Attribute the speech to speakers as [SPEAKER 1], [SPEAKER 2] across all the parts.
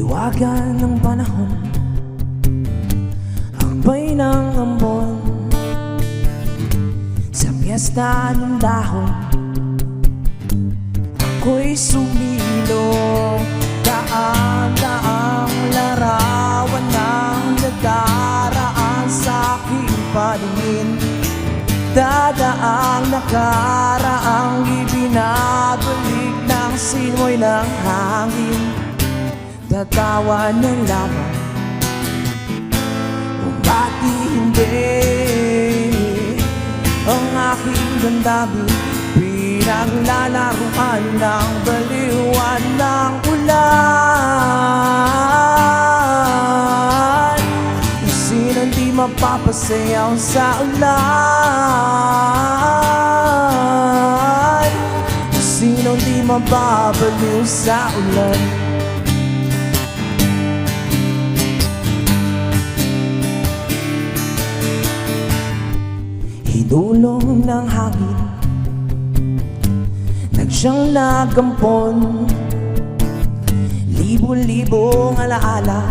[SPEAKER 1] Liwagan ng panahon, akbay ng ambon, sa piyesta ng dahon, ako'y sumilong. Daan-daang larawan ng nadaraan sa aking paningin. Dadaang nakaraang ibinabalik ng simoy ng hangin. Tatawa na lamang, bumati hindi ang aking damdamin. Pinaglalaruan ng baliwan ng ulan. Sinong di mapapasayaw sa ulan? Sinong di mababaliw sa ulan? Hinulong ng hangin, nagsiyang nagampon, libo-libong alaala,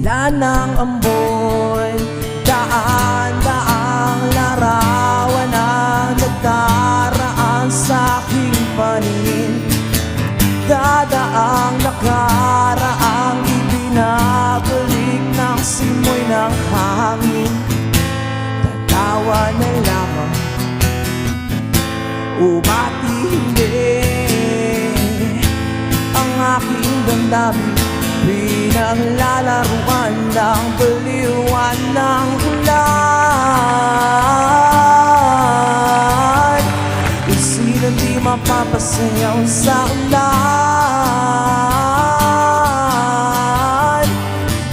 [SPEAKER 1] dala ng ambon. Daan-daang larawan ang nagdaraan sa aking paningin. Dadaang nakaraang ibinabalik ng simoy ng hangin. Tatawa na lamang, umati hindi ang aking damdamin. Pinaglalaruan ng baliwan ng ulan. Sinong di mapapasayaw sa ulan?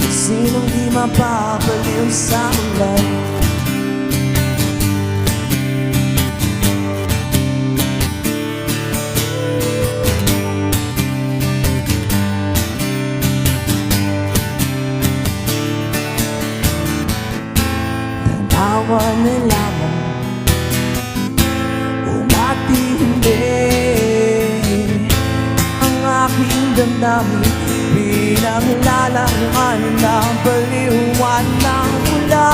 [SPEAKER 1] Sinong di mapapaliw sa ulan? Tawa na lamang, umati hindi ang aking damdamin. Pinaglalaruan ng baliwan ng ulan.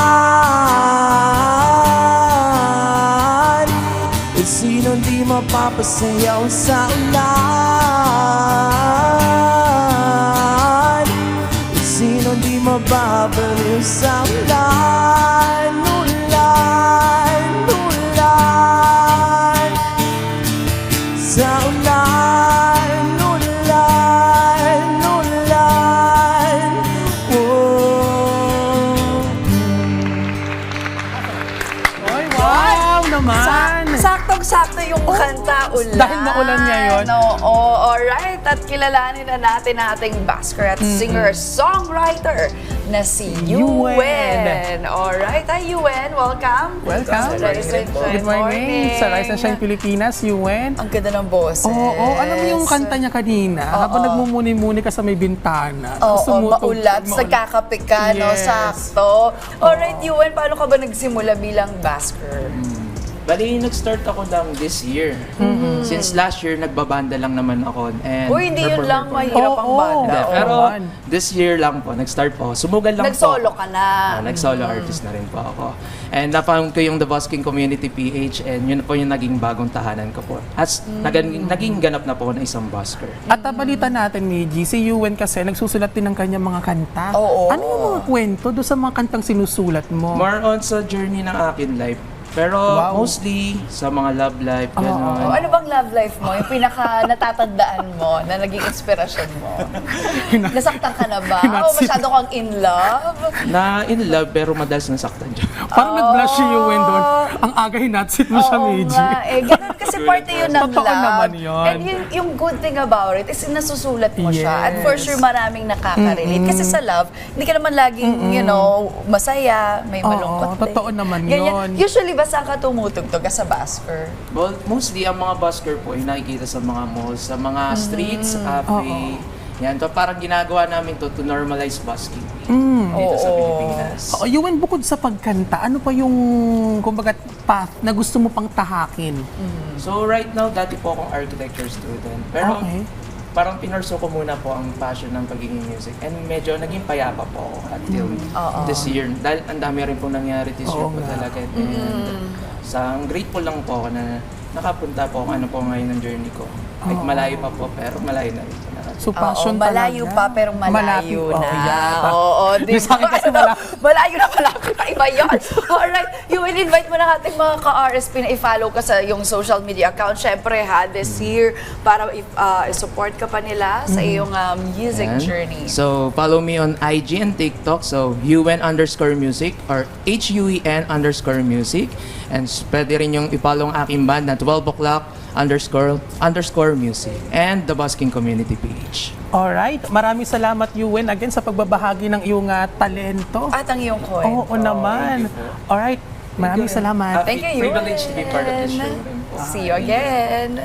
[SPEAKER 1] Sinong di mapapasayaw sa ulan? Sinong di mababaliw sa ulan? Sa ulan, ulan, ulan. Oh.
[SPEAKER 2] Oy, wow naman!
[SPEAKER 3] Saktong-sakto yung kanta, ulan.
[SPEAKER 2] Dahil maulan ngayon.
[SPEAKER 3] Oo, alright. At kilalanin na natin ating basker at singer-songwriter na si Yuen. Alright, hi Yuen. Welcome.
[SPEAKER 2] Welcome.
[SPEAKER 3] Sa Rise and Shine
[SPEAKER 2] Good morning. Sa Rise and Shine Pilipinas, Yuen.
[SPEAKER 3] Ang ganda ng boses.
[SPEAKER 2] Oo, alam mo yung kanta niya kanina, habang nagmumuni-muni ka sa may bintana.
[SPEAKER 3] Oo, maulat. Nagkakape ka, no?
[SPEAKER 2] Yes.
[SPEAKER 3] Sakto. Alright, Yuen, paano ka ba nagsimula bilang basker?
[SPEAKER 4] Bali, nag-start ako ng this year. Since last year, nagbabanda lang naman ako. And
[SPEAKER 3] Uy, hindi yun lang.
[SPEAKER 4] performer.
[SPEAKER 3] Mahirap ang banda.
[SPEAKER 4] Hindi,
[SPEAKER 3] Oo.
[SPEAKER 4] pero this year lang po, nag-start po. Sumugal lang
[SPEAKER 3] Nag-solo
[SPEAKER 4] po.
[SPEAKER 3] ka na.
[SPEAKER 4] Nag-solo artist na rin po ako. And na-found ko yung The Busking Community PH and yun po yung naging bagong tahanan ko po. As naging ganap na po na isang busker.
[SPEAKER 2] At balita natin, Meiji, si Yuen kasi nagsusulat din ng kanyang mga kanta.
[SPEAKER 3] Oo.
[SPEAKER 2] Ano yung mga kwento doon sa mga kantang sinusulat mo?
[SPEAKER 4] More on sa journey ng akin life. Pero mostly sa mga love life, gano'n.
[SPEAKER 3] Ano bang love life mo? Yung pinaka natatandaan mo na naging inspirasyon mo? Nasaktan ka na ba? O masyado kang in love?
[SPEAKER 4] Na in love pero madalas nasaktan siya.
[SPEAKER 2] Parang nag-blush si Yuen doon. Ang aga hinatsit mo siya,
[SPEAKER 3] Oo
[SPEAKER 2] Meiji.
[SPEAKER 3] nga, ganun kasi parte yun ng
[SPEAKER 2] Totoo
[SPEAKER 3] love.
[SPEAKER 2] naman yun.
[SPEAKER 3] And yung good thing about it is nasusulat mo siya. At for
[SPEAKER 2] Yes.
[SPEAKER 3] sure maraming nakaka-relate. Kasi sa love, hindi ka naman laging, you know, masaya, may malungkot din.
[SPEAKER 2] totoo naman
[SPEAKER 3] Ganyan.
[SPEAKER 2] yun.
[SPEAKER 3] Usually ba saan ka tumutugtog ka sa basker?
[SPEAKER 4] Well, mostly ang mga busker po ay nakikita sa mga malls, sa mga streets, cafe. Yan, to parang ginagawa namin to normalize busking dito sa Pilipinas.
[SPEAKER 2] Yuen, bukod sa pagkanta, ano pa yung, kumbaga, path na gusto mo pang tahakin?
[SPEAKER 4] So right now, dati po akong architecture student. Pero
[SPEAKER 2] Okay.
[SPEAKER 4] parang pinurso ko muna po ang passion ng pagiging music. And medyo naging payapa po ako until this year. Dahil ang dami rin po nangyari this year po talaga. And grateful lang po ako na nakapunta po kung ano po ngayon ang journey ko. Kahit malayo pa po, pero malayo na rin po.
[SPEAKER 2] So passion
[SPEAKER 3] malayo
[SPEAKER 2] talaga.
[SPEAKER 3] pa pero malayo
[SPEAKER 2] Malapit.
[SPEAKER 3] na.
[SPEAKER 2] Oo,
[SPEAKER 3] Oo, di
[SPEAKER 2] Yung sa akin kasi
[SPEAKER 3] malayo na malapit pa iba yun. Alright, you will invite mo na ating mga ka-RSP na i-follow ka sa yung social media account. Syempre this year, para i-support ka pa nila sa iyong music
[SPEAKER 4] Ayan.
[SPEAKER 3] journey.
[SPEAKER 4] So, follow me on IG and TikTok. So, UN_music or HUEN_music. And pwede rin yung i-follow ang aking band na 12 o'clock__ music and the Busking Community page.
[SPEAKER 2] Alright, maraming salamat Yuen again sa pagbabahagi ng iyong talento.
[SPEAKER 3] At ang iyong kwento.
[SPEAKER 2] Oo naman. Alright, maraming salamat.
[SPEAKER 3] Thank you,
[SPEAKER 4] Privilege to be part of this show.
[SPEAKER 3] See you again.